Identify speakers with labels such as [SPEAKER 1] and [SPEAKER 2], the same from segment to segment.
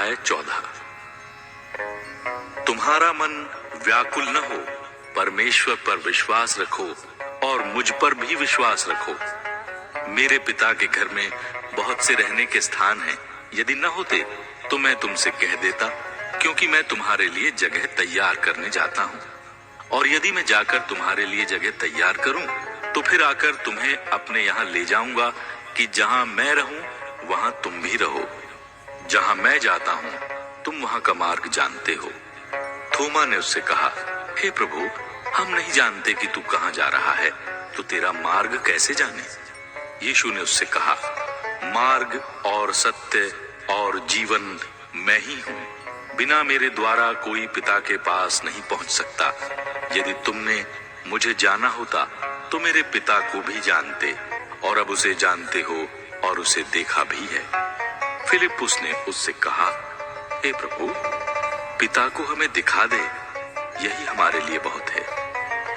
[SPEAKER 1] अध्याय 14। तुम्हारा मन व्याकुल न हो, परमेश्वर पर विश्वास रखो और मुझ पर भी विश्वास रखो। मेरे पिता के घर में बहुत से रहने के स्थान हैं। यदि न होते तो मैं तुमसे कह देता, क्योंकि मैं तुम्हारे लिए जगह तैयार करने जाता हूँ। और यदि मैं जाकर तुम्हारे लिए जगह तैयार करूं, तो फिर आकर तुम्हें अपने यहाँ ले जाऊंगा, कि जहां मैं रहूं वहां तुम भी रहो। जहां मैं जाता हूं तुम वहां का मार्ग जानते हो। थोमा ने उससे कहा, हे प्रभु, हम नहीं जानते कि तू कहां जा रहा है, तो तेरा मार्ग कैसे जाने? यीशु ने उससे कहा, मार्ग और सत्य और जीवन मैं ही हूं। बिना मेरे द्वारा कोई पिता के पास नहीं पहुंच सकता। यदि तुमने मुझे जाना होता तो मेरे पिता को भी जानते, और अब उसे जानते हो और उसे देखा भी है। फिलिप्पुस ने उससे कहा, हे प्रभु, पिता को हमें दिखा दे, यही हमारे लिए बहुत है।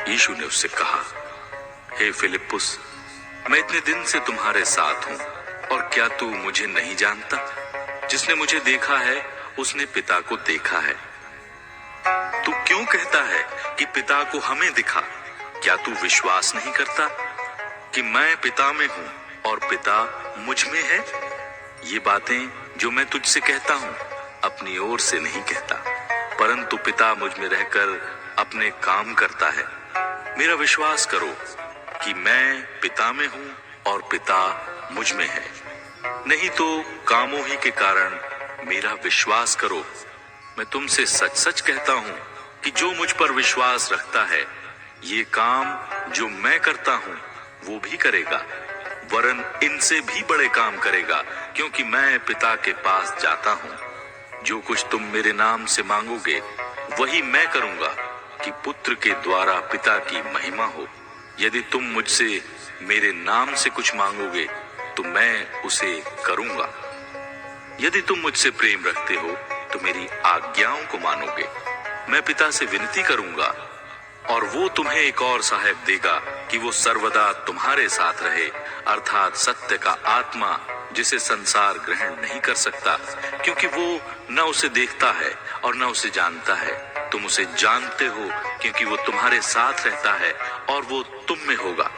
[SPEAKER 1] यीशु ने उससे कहा, हे फिलिप्पुस, मैं इतने दिन से तुम्हारे साथ हूं, और क्या तू मुझे नहीं जानता? जिसने मुझे देखा है उसने पिता को देखा है। तू क्यों कहता है कि पिता को हमें दिखा? क्या तू विश्वास नहीं करता कि मैं पिता में हूं और पिता मुझ में है? ये बातें जो मैं तुझसे कहता हूं अपनी ओर से नहीं कहता, परंतु पिता मुझ में रहकर अपने काम करता है। मेरा विश्वास करो कि मैं पिता में हूं और पिता मुझ में है। नहीं तो कामों ही के कारण मेरा विश्वास करो। मैं तुमसे सच सच कहता हूं कि जो मुझ पर विश्वास रखता है, ये काम जो मैं करता हूं वो भी करेगा, वरन इनसे भी बड़े काम करेगा, क्योंकि मैं पिता के पास जाता हूं। जो कुछ तुम मेरे नाम से मांगोगे वही मैं करूंगा, कि पुत्र के द्वारा पिता की महिमा हो। यदि तुम मुझसे मेरे नाम से कुछ मांगोगे तो मैं उसे करूंगा। यदि तुम मुझसे प्रेम रखते हो तो मेरी आज्ञाओं को मानोगे। मैं पिता से विनती करूंगा और वो तुम्हें एक और सहायक देगा, कि वो सर्वदा तुम्हारे साथ रहे, अर्थात सत्य का आत्मा, जिसे संसार ग्रहण नहीं कर सकता, क्योंकि वो न उसे देखता है और न उसे जानता है। तुम उसे जानते हो, क्योंकि वो तुम्हारे साथ रहता है और वो तुम में होगा।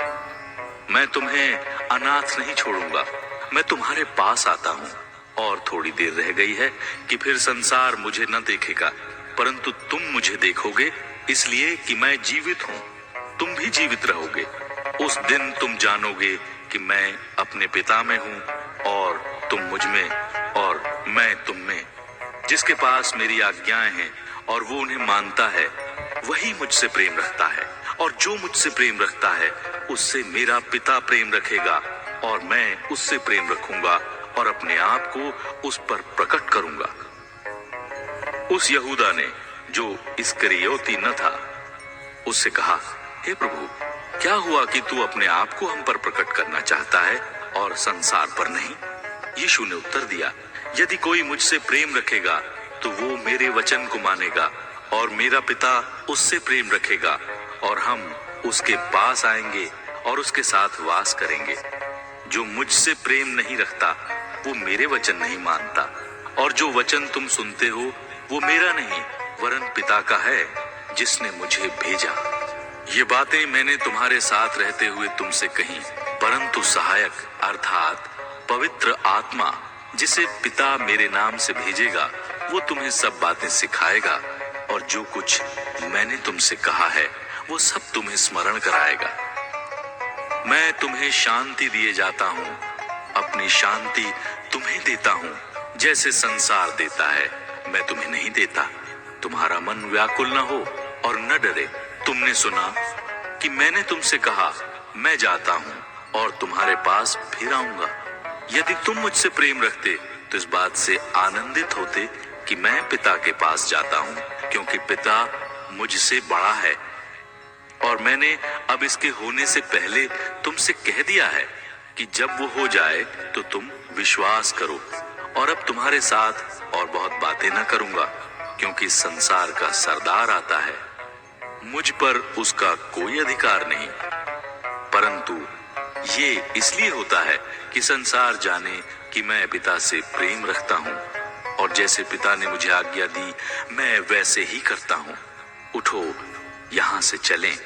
[SPEAKER 1] मैं तुम्हें अनाथ नहीं छोड़ूंगा, मैं तुम्हारे पास आता हूँ। और थोड़ी देर रह गई है कि फिर संसार मुझे न देखेगा, परंतु तुम मुझे देखोगे, इसलिए कि मैं जीवित हूँ। तुम भी जीवित रहोगे। उस दिन तुम जानोगे कि मैं अपने पिता में हूँ और तुम मुझ में और मैं तुम में। जिसके पास मेरी आज्ञाएं हैं और वो उन्हें मानता है, वही मुझसे प्रेम रखता है, और जो मुझसे प्रेम रखता है उससे मेरा पिता प्रेम रखेगा, और मैं उससे प्रेम रखूंगा और अपने आप को उस पर प्रकट करूंगा। उस यहूदा ने, जो इस्करियोती न था, उससे कहा, हे प्रभु, क्या हुआ कि तू अपने आप को हम पर प्रकट करना चाहता है और संसार पर नहीं? यीशु ने उत्तर दिया, यदि कोई मुझसे प्रेम रखेगा तो वो मेरे वचन को मानेगा, और मेरा पिता उससे प्रेम रखेगा, और हम उसके पास आएंगे और उसके साथ वास करेंगे। जो मुझसे प्रेम नहीं रखता वो मेरे वचन नहीं मानता, और जो वचन तुम सुनते हो वो मेरा नहीं वरन पिता का है, जिसने मुझे भेजा। ये बातें मैंने तुम्हारे साथ रहते हुए तुमसे कही, परंतु सहायक अर्थात पवित्र आत्मा, जिसे पिता मेरे नाम से भेजेगा, वो तुम्हें सब बातें सिखाएगा, और जो कुछ मैंने तुमसे कहा है वो सब तुम्हें स्मरण कराएगा। मैं तुम्हें शांति दिए जाता हूँ, अपनी शांति तुम्हें देता हूँ। जैसे संसार देता है मैं तुम्हें नहीं देता। तुम्हारा मन व्याकुल न हो और न डरे। तुमने सुना कि मैंने तुमसे कहा, मैं जाता हूँ और तुम्हारे पास फिर आऊंगा। यदि तुम मुझसे प्रेम रखते तो इस बात से आनंदित होते कि मैं पिता के पास जाता हूँ, क्योंकि पिता मुझसे बड़ा है। और मैंने अब इसके होने से पहले तुमसे कह दिया है कि जब वो हो जाए तो तुम विश्वास करो। और अब तुम्हारे साथ और बहुत बातें न करूंगा, क्योंकि संसार का सरदार आता है। मुझ पर उसका कोई अधिकार नहीं, परंतु ये इसलिए होता है कि संसार जाने कि मैं पिता से प्रेम रखता हूँ। और जैसे पिता ने मुझे आज्ञा दी मैं वैसे ही करता हूँ। उठो, यहाँ से चलें।